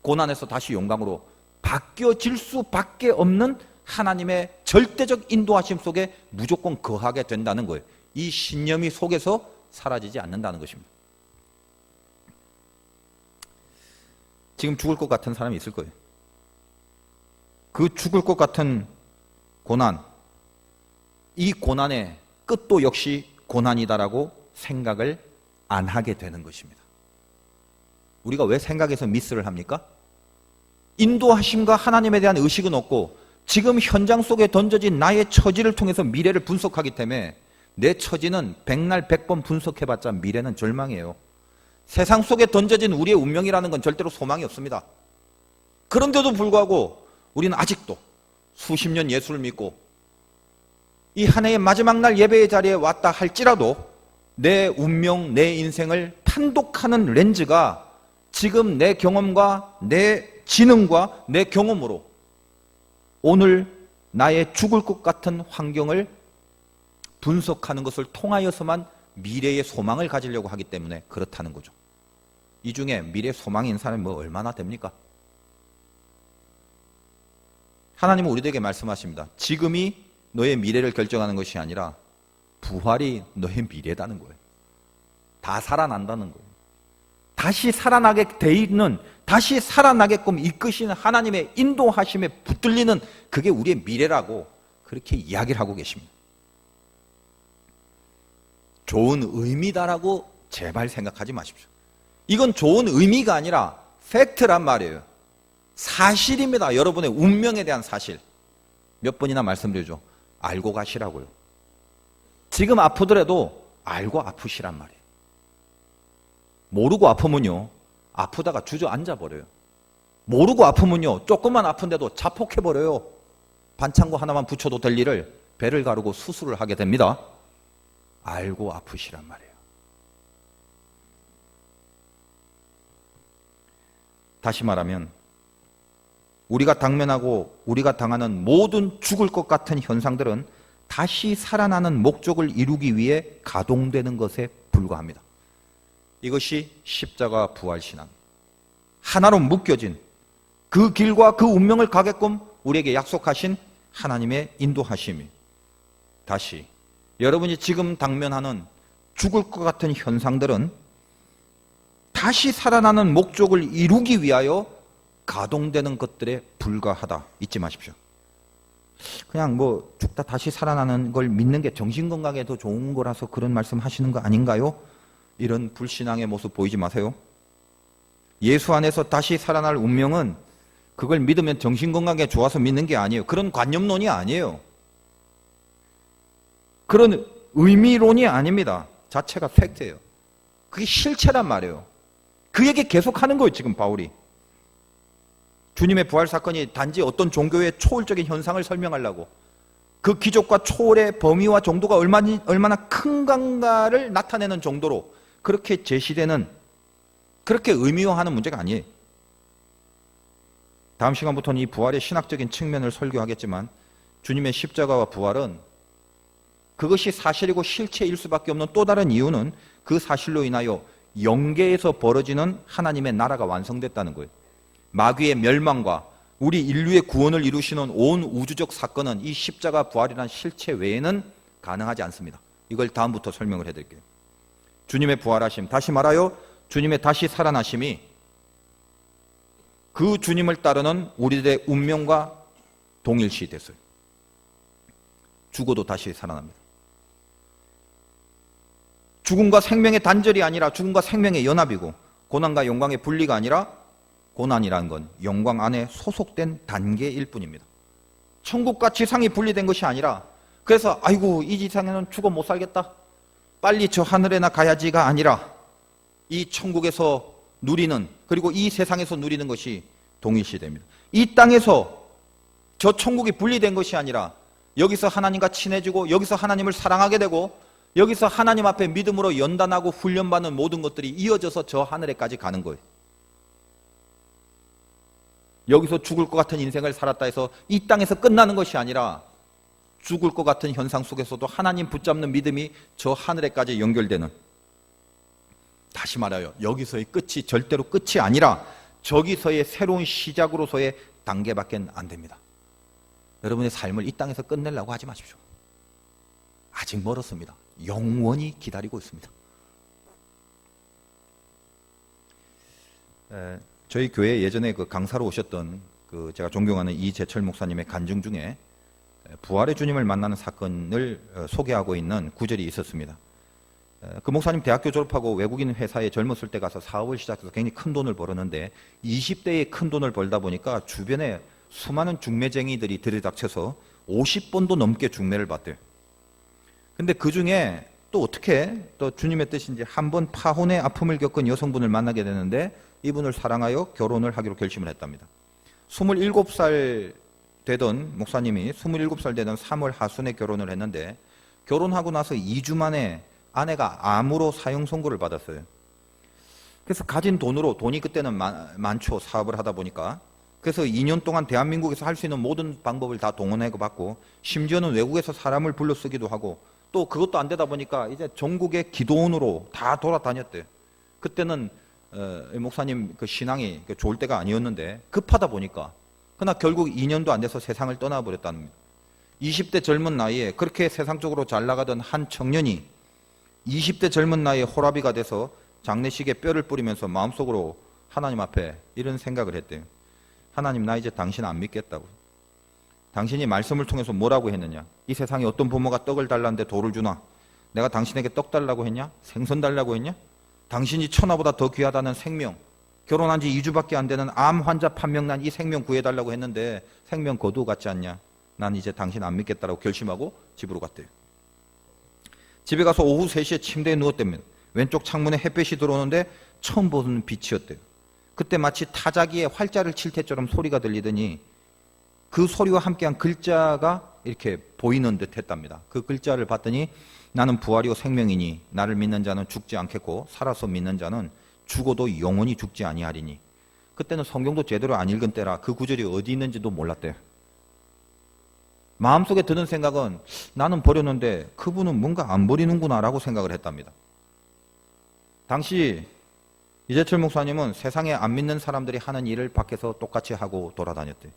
고난에서 다시 영광으로 바뀌어질 수밖에 없는 하나님의 절대적 인도하심 속에 무조건 거하게 된다는 거예요. 이 신념이 속에서 사라지지 않는다는 것입니다. 지금 죽을 것 같은 사람이 있을 거예요. 그 죽을 것 같은 고난, 이 고난의 끝도 역시 고난이다라고 생각을 안 하게 되는 것입니다. 우리가 왜 생각에서 미스를 합니까? 인도하심과 하나님에 대한 의식은 없고 지금 현장 속에 던져진 나의 처지를 통해서 미래를 분석하기 때문에 내 처지는 백날 백번 분석해봤자 미래는 절망이에요. 세상 속에 던져진 우리의 운명이라는 건 절대로 소망이 없습니다. 그런데도 불구하고 우리는 아직도 수십 년 예수를 믿고 이 한 해의 마지막 날 예배의 자리에 왔다 할지라도 내 운명, 내 인생을 판독하는 렌즈가 지금 내 경험과 내 지능과 내 경험으로 오늘 나의 죽을 것 같은 환경을 분석하는 것을 통하여서만 미래의 소망을 가지려고 하기 때문에 그렇다는 거죠. 이 중에 미래 소망인 사람이 뭐 얼마나 됩니까? 하나님은 우리에게 말씀하십니다. 지금이 너의 미래를 결정하는 것이 아니라 부활이 너의 미래다는 거예요. 다 살아난다는 거예요. 다시 살아나게 돼 있는, 다시 살아나게끔 이끄시는 하나님의 인도하심에 붙들리는 그게 우리의 미래라고 그렇게 이야기를 하고 계십니다. 좋은 의미다라고 제발 생각하지 마십시오. 이건 좋은 의미가 아니라 팩트란 말이에요. 사실입니다. 여러분의 운명에 대한 사실. 몇 번이나 말씀드리죠. 알고 가시라고요. 지금 아프더라도 알고 아프시란 말이에요. 모르고 아프면요, 아프다가 주저앉아 버려요. 모르고 아프면요, 조금만 아픈데도 자폭해 버려요. 반창고 하나만 붙여도 될 일을 배를 가르고 수술을 하게 됩니다. 알고 아프시란 말이에요. 다시 말하면 우리가 당면하고 우리가 당하는 모든 죽을 것 같은 현상들은 다시 살아나는 목적을 이루기 위해 가동되는 것에 불과합니다. 이것이 십자가 부활신앙. 하나로 묶여진 그 길과 그 운명을 가게끔 우리에게 약속하신 하나님의 인도하심이 다시 여러분이 지금 당면하는 죽을 것 같은 현상들은 다시 살아나는 목적을 이루기 위하여 가동되는 것들에 불과하다. 잊지 마십시오. 그냥 뭐 죽다 다시 살아나는 걸 믿는 게 정신건강에 더 좋은 거라서 그런 말씀 하시는 거 아닌가요? 이런 불신앙의 모습 보이지 마세요. 예수 안에서 다시 살아날 운명은 그걸 믿으면 정신건강에 좋아서 믿는 게 아니에요. 그런 관념론이 아니에요. 그런 의미론이 아닙니다. 자체가 팩트예요. 그게 실체란 말이에요. 그 얘기 계속하는 거예요. 지금 바울이. 주님의 부활 사건이 단지 어떤 종교의 초월적인 현상을 설명하려고 그 기적과 초월의 범위와 정도가 얼마나 큰가를 나타내는 정도로 그렇게 제시되는, 그렇게 의미화하는 문제가 아니에요. 다음 시간부터는 이 부활의 신학적인 측면을 설교하겠지만 주님의 십자가와 부활은 그것이 사실이고 실체일 수밖에 없는 또 다른 이유는 그 사실로 인하여 영계에서 벌어지는 하나님의 나라가 완성됐다는 거예요. 마귀의 멸망과 우리 인류의 구원을 이루시는 온 우주적 사건은 이 십자가 부활이라는 실체 외에는 가능하지 않습니다. 이걸 다음부터 설명을 해드릴게요. 주님의 부활하심, 다시 말하여 주님의 다시 살아나심이 그 주님을 따르는 우리들의 운명과 동일시 됐어요. 죽어도 다시 살아납니다. 죽음과 생명의 단절이 아니라 죽음과 생명의 연합이고 고난과 영광의 분리가 아니라 고난이라는 건 영광 안에 소속된 단계일 뿐입니다. 천국과 지상이 분리된 것이 아니라 그래서 아이고 이 지상에는 죽어 못 살겠다, 빨리 저 하늘에나 가야지가 아니라 이 천국에서 누리는, 그리고 이 세상에서 누리는 것이 동일시됩니다. 이 땅에서 저 천국이 분리된 것이 아니라 여기서 하나님과 친해지고 여기서 하나님을 사랑하게 되고 여기서 하나님 앞에 믿음으로 연단하고 훈련받는 모든 것들이 이어져서 저 하늘에까지 가는 거예요. 여기서 죽을 것 같은 인생을 살았다 해서 이 땅에서 끝나는 것이 아니라 죽을 것 같은 현상 속에서도 하나님 붙잡는 믿음이 저 하늘에까지 연결되는, 다시 말하여 여기서의 끝이 절대로 끝이 아니라 저기서의 새로운 시작으로서의 단계밖에 안 됩니다. 여러분의 삶을 이 땅에서 끝내려고 하지 마십시오. 아직 멀었습니다. 영원히 기다리고 있습니다. 저희 교회 예전에 그 강사로 오셨던 그 제가 존경하는 이재철 목사님의 간증 중에 부활의 주님을 만나는 사건을 소개하고 있는 구절이 있었습니다. 그 목사님 대학교 졸업하고 외국인 회사에 젊었을 때 가서 사업을 시작해서 굉장히 큰 돈을 벌었는데 20대에 큰 돈을 벌다 보니까 주변에 수많은 중매쟁이들이 들이닥쳐서 50번도 넘게 중매를 받대요. 근데 그 중에 또 어떻게 또 주님의 뜻인지 한 번 파혼의 아픔을 겪은 여성분을 만나게 되는데 이분을 사랑하여 결혼을 하기로 결심을 했답니다. 27살 되던 목사님이 27살 되던 3월 하순에 결혼을 했는데 결혼하고 나서 2주 만에 아내가 암으로 사형 선고를 받았어요. 그래서 가진 돈으로, 돈이 그때는 많죠. 사업을 하다 보니까. 그래서 2년 동안 대한민국에서 할 수 있는 모든 방법을 다 동원해 봤고, 심지어는 외국에서 사람을 불러 쓰기도 하고, 또 그것도 안 되다 보니까 이제 전국의 기도원으로 다 돌아다녔대요. 그때는 목사님 그 신앙이 좋을 때가 아니었는데 급하다 보니까, 그러나 결국 2년도 안 돼서 세상을 떠나버렸다는 겁니다. 20대 젊은 나이에 그렇게 세상적으로 잘 나가던 한 청년이 20대 젊은 나이에 호라비가 돼서 장례식에 뼈를 뿌리면서 마음속으로 하나님 앞에 이런 생각을 했대요. 하나님, 나 이제 당신 안 믿겠다고. 당신이 말씀을 통해서 뭐라고 했느냐? 이 세상에 어떤 부모가 떡을 달라는데 돌을 주나? 내가 당신에게 떡 달라고 했냐? 생선 달라고 했냐? 당신이 천하보다 더 귀하다는 생명, 결혼한 지 2주밖에 안 되는 암 환자 판명난 이 생명 구해달라고 했는데 생명 거두 같지 않냐? 난 이제 당신 안 믿겠다라고 결심하고 집으로 갔대요. 집에 가서 오후 3시에 침대에 누웠답니다. 왼쪽 창문에 햇볕이 들어오는데 처음 보는 빛이었대요. 그때 마치 타자기에 활자를 칠 때처럼 소리가 들리더니 그 소리와 함께한 글자가 이렇게 보이는 듯 했답니다. 그 글자를 봤더니 나는 부활이요 생명이니 나를 믿는 자는 죽지 않겠고 살아서 믿는 자는 죽어도 영원히 죽지 아니하리니. 그때는 성경도 제대로 안 읽은 때라 그 구절이 어디 있는지도 몰랐대요. 마음속에 드는 생각은 나는 버렸는데 그분은 뭔가 안 버리는구나 라고 생각을 했답니다. 당시 이재철 목사님은 세상에 안 믿는 사람들이 하는 일을 밖에서 똑같이 하고 돌아다녔대요.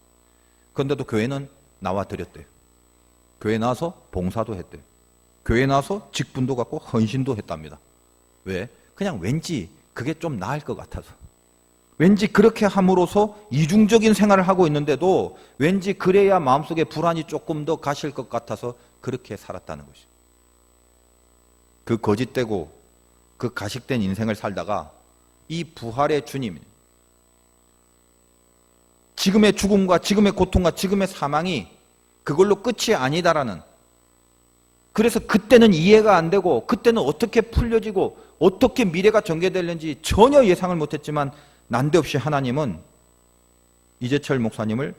그런데도 교회는 나와 드렸대요. 교회 나와서 봉사도 했대요. 교회 나와서 직분도 갖고 헌신도 했답니다. 왜? 그냥 왠지 그게 좀 나을 것 같아서. 왠지 그렇게 함으로써 이중적인 생활을 하고 있는데도 왠지 그래야 마음속에 불안이 조금 더 가실 것 같아서 그렇게 살았다는 것이죠. 그 거짓되고 그 가식된 인생을 살다가 이 부활의 주님, 지금의 죽음과 지금의 고통과 지금의 사망이 그걸로 끝이 아니다라는, 그래서 그때는 이해가 안 되고 그때는 어떻게 풀려지고 어떻게 미래가 전개될는지 전혀 예상을 못했지만 난데없이 하나님은 이재철 목사님을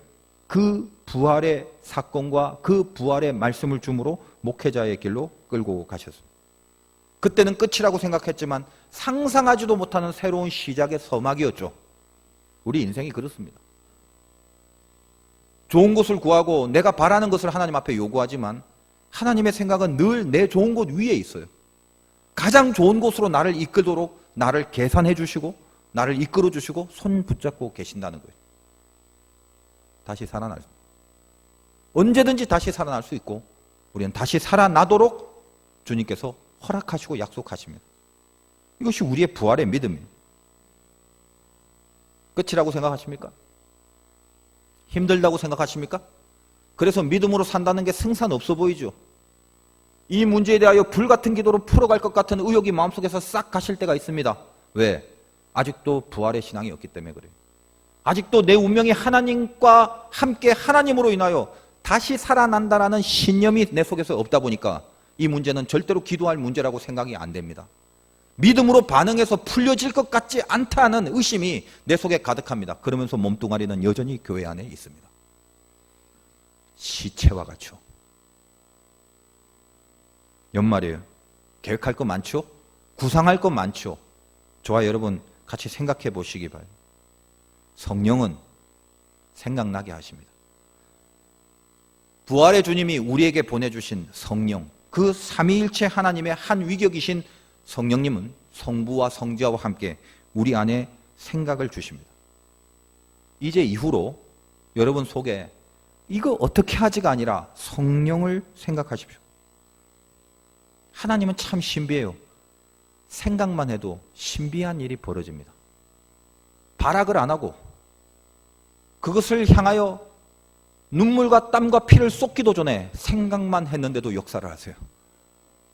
그 부활의 사건과 그 부활의 말씀을 줌으로 목회자의 길로 끌고 가셨습니다. 그때는 끝이라고 생각했지만 상상하지도 못하는 새로운 시작의 서막이었죠. 우리 인생이 그렇습니다. 좋은 것을 구하고 내가 바라는 것을 하나님 앞에 요구하지만 하나님의 생각은 늘 내 좋은 곳 위에 있어요. 가장 좋은 곳으로 나를 이끌도록 나를 계산해 주시고 나를 이끌어 주시고 손 붙잡고 계신다는 거예요. 다시 살아날 수, 언제든지 다시 살아날 수 있고 우리는 다시 살아나도록 주님께서 허락하시고 약속하십니다. 이것이 우리의 부활의 믿음이에요. 끝이라고 생각하십니까? 힘들다고 생각하십니까? 그래서 믿음으로 산다는 게 승산 없어 보이죠. 이 문제에 대하여 불같은 기도로 풀어갈 것 같은 의욕이 마음속에서 싹 가실 때가 있습니다. 왜? 아직도 부활의 신앙이 없기 때문에 그래요. 아직도 내 운명이 하나님과 함께 하나님으로 인하여 다시 살아난다라는 신념이 내 속에서 없다 보니까 이 문제는 절대로 기도할 문제라고 생각이 안 됩니다. 믿음으로 반응해서 풀려질 것 같지 않다는 의심이 내 속에 가득합니다. 그러면서 몸뚱아리는 여전히 교회 안에 있습니다. 시체와 같죠. 연말이에요. 계획할 거 많죠? 구상할 거 많죠? 저와 여러분 같이 생각해 보시기 바랍니다. 성령은 생각나게 하십니다. 부활의 주님이 우리에게 보내주신 성령, 그 삼위일체 하나님의 한 위격이신 성령님은 성부와 성자와 함께 우리 안에 생각을 주십니다. 이제 이후로 여러분 속에 이거 어떻게 하지가 아니라 성령을 생각하십시오. 하나님은 참 신비해요. 생각만 해도 신비한 일이 벌어집니다. 발악을 안 하고 그것을 향하여 눈물과 땀과 피를 쏟기도 전에 생각만 했는데도 역사를 하세요.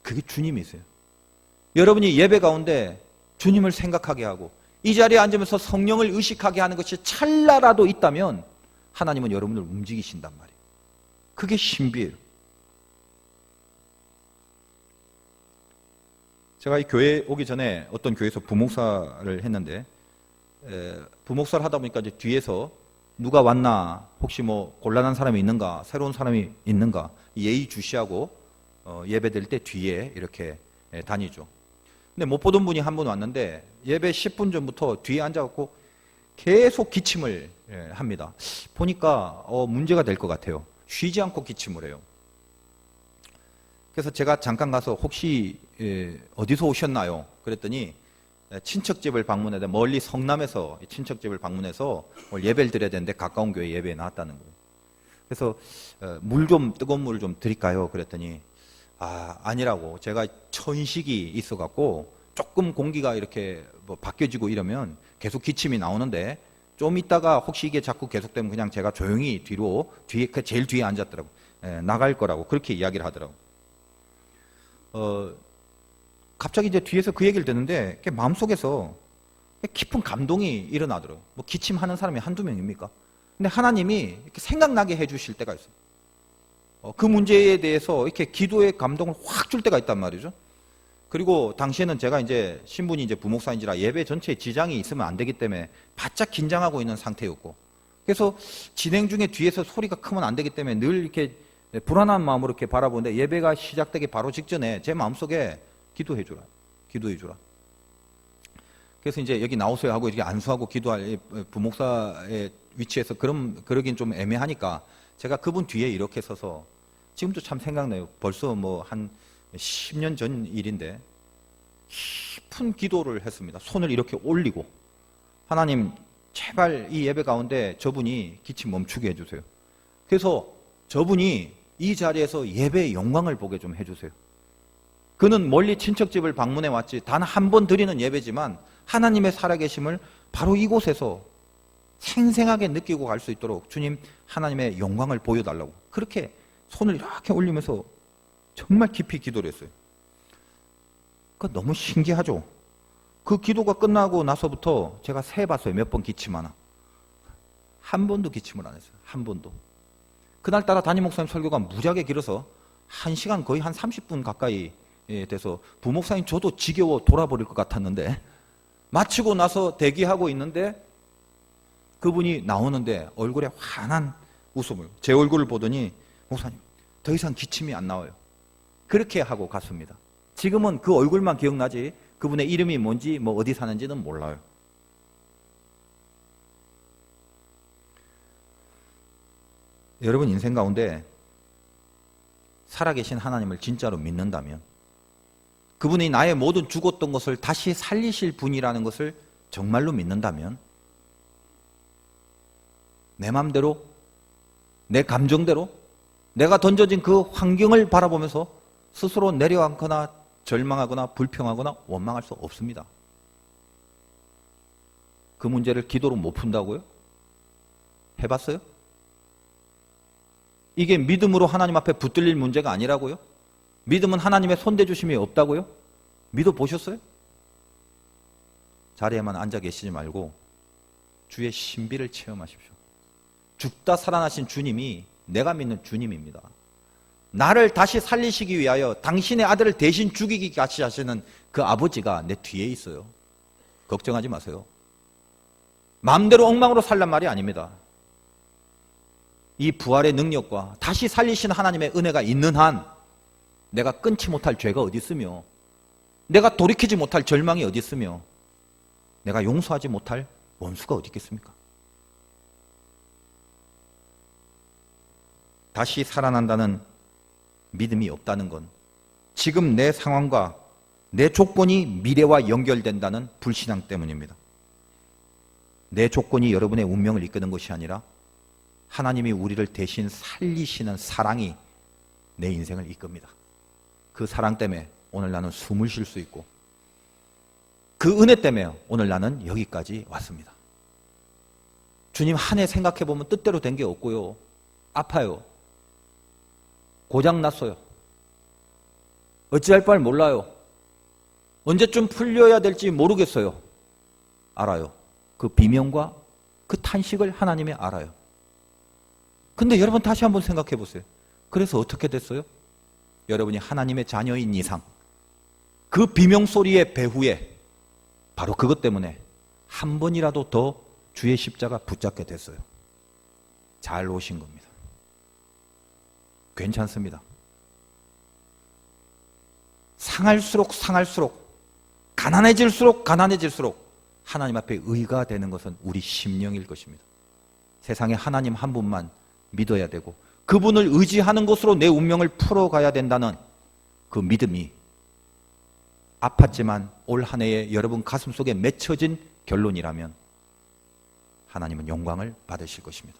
그게 주님이세요. 여러분이 예배 가운데 주님을 생각하게 하고 이 자리에 앉으면서 성령을 의식하게 하는 것이 찰나라도 있다면 하나님은 여러분을 움직이신단 말이에요. 그게 신비예요. 제가 이 교회 오기 전에 어떤 교회에서 부목사를 했는데 부목사를 하다 보니까 이제 뒤에서 누가 왔나, 혹시 뭐 곤란한 사람이 있는가, 새로운 사람이 있는가 예의 주시하고 예배 드릴 때 뒤에 이렇게 다니죠. 근데 못 보던 분이 한 분 왔는데 예배 10분 전부터 뒤에 앉아갖고 계속 기침을 합니다. 보니까 문제가 될 것 같아요. 쉬지 않고 기침을 해요. 그래서 제가 잠깐 가서 혹시 어디서 오셨나요? 그랬더니 친척집을 방문해서, 멀리 성남에서 친척집을 방문해서 예배를 드려야 되는데 가까운 교회 예배에 나왔다는 거예요. 그래서 뜨거운 물 좀 드릴까요? 그랬더니 아니라고. 제가 천식이 있어갖고 조금 공기가 이렇게 뭐 바뀌어지고 이러면 계속 기침이 나오는데 좀 있다가 혹시 이게 자꾸 계속되면 그냥 제가 조용히 뒤에 제일 뒤에 앉았더라고. 나갈 거라고 그렇게 이야기를 하더라고. 갑자기 이제 뒤에서 그 얘기를 듣는데 마음속에서 깊은 감동이 일어나더라고요. 뭐 기침하는 사람이 한두 명입니까? 근데 하나님이 이렇게 생각나게 해주실 때가 있어요. 그 문제에 대해서 이렇게 기도의 감동을 확 줄 때가 있단 말이죠. 그리고 당시에는 제가 이제 신분이 이제 부목사인지라 예배 전체에 지장이 있으면 안 되기 때문에 바짝 긴장하고 있는 상태였고, 그래서 진행 중에 뒤에서 소리가 크면 안 되기 때문에 늘 이렇게 불안한 마음으로 이렇게 바라보는데 예배가 시작되기 바로 직전에 제 마음속에 기도해주라. 그래서 이제 여기 나오세요 하고 이렇게 안수하고 기도할 부목사의 위치에서 그러긴 좀 애매하니까 제가 그분 뒤에 이렇게 서서, 지금도 참 생각나요. 벌써 뭐 한 10년 전 일인데 깊은 기도를 했습니다. 손을 이렇게 올리고, 하나님 제발 이 예배 가운데 저분이 기침 멈추게 해주세요. 그래서 저분이 이 자리에서 예배의 영광을 보게 좀 해주세요. 그는 멀리 친척집을 방문해 왔지 단 한 번 드리는 예배지만 하나님의 살아계심을 바로 이곳에서 생생하게 느끼고 갈 수 있도록 주님 하나님의 영광을 보여달라고 그렇게 손을 이렇게 올리면서 정말 깊이 기도를 했어요. 그러니까 너무 신기하죠. 그 기도가 끝나고 나서부터 제가 세봤어요. 몇 번 기침하나. 한 번도 기침을 안 했어요. 한 번도. 그날따라 담임 목사님 설교가 무지하게 길어서 1시간 거의 한 30분 가까이 돼서 부목사님 저도 지겨워 돌아버릴 것 같았는데, 마치고 나서 대기하고 있는데 그분이 나오는데 얼굴에 환한 웃음을, 제 얼굴을 보더니 목사님 더 이상 기침이 안 나와요. 그렇게 하고 갔습니다. 지금은 그 얼굴만 기억나지 그분의 이름이 뭔지 뭐 어디 사는지는 몰라요. 여러분 인생 가운데 살아계신 하나님을 진짜로 믿는다면, 그분이 나의 모든 죽었던 것을 다시 살리실 분이라는 것을 정말로 믿는다면, 내 마음대로, 내 감정대로 내가 던져진 그 환경을 바라보면서 스스로 내려앉거나 절망하거나 불평하거나 원망할 수 없습니다. 그 문제를 기도로 못 푼다고요? 해봤어요? 이게 믿음으로 하나님 앞에 붙들릴 문제가 아니라고요? 믿음은 하나님의 손대주심이 없다고요? 믿어보셨어요? 자리에만 앉아 계시지 말고 주의 신비를 체험하십시오. 죽다 살아나신 주님이 내가 믿는 주님입니다. 나를 다시 살리시기 위하여 당신의 아들을 대신 죽이기 같이 하시는 그 아버지가 내 뒤에 있어요. 걱정하지 마세요. 마음대로 엉망으로 살란 말이 아닙니다. 이 부활의 능력과 다시 살리신 하나님의 은혜가 있는 한 내가 끊지 못할 죄가 어디 있으며, 내가 돌이키지 못할 절망이 어디 있으며, 내가 용서하지 못할 원수가 어디 있겠습니까? 다시 살아난다는 믿음이 없다는 건 지금 내 상황과 내 조건이 미래와 연결된다는 불신앙 때문입니다. 내 조건이 여러분의 운명을 이끄는 것이 아니라 하나님이 우리를 대신 살리시는 사랑이 내 인생을 이끕니다. 그 사랑 때문에 오늘 나는 숨을 쉴 수 있고, 그 은혜 때문에 오늘 나는 여기까지 왔습니다. 주님 한 해 생각해보면 뜻대로 된 게 없고요. 아파요. 고장났어요. 어찌할 바를 몰라요. 언제쯤 풀려야 될지 모르겠어요. 알아요. 그 비명과 그 탄식을 하나님이 알아요. 근데 여러분 다시 한번 생각해 보세요. 그래서 어떻게 됐어요? 여러분이 하나님의 자녀인 이상 그 비명소리의 배후에 바로 그것 때문에 한 번이라도 더 주의 십자가 붙잡게 됐어요. 잘 오신 겁니다. 괜찮습니다. 상할수록 가난해질수록 하나님 앞에 의가 되는 것은 우리 심령일 것입니다. 세상에 하나님 한 분만 믿어야 되고 그분을 의지하는 것으로 내 운명을 풀어가야 된다는 그 믿음이 아팠지만 올 한 해에 여러분 가슴속에 맺혀진 결론이라면 하나님은 영광을 받으실 것입니다.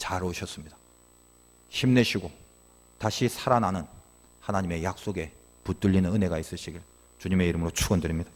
잘 오셨습니다. 힘내시고 다시 살아나는 하나님의 약속에 붙들리는 은혜가 있으시길 주님의 이름으로 축원드립니다.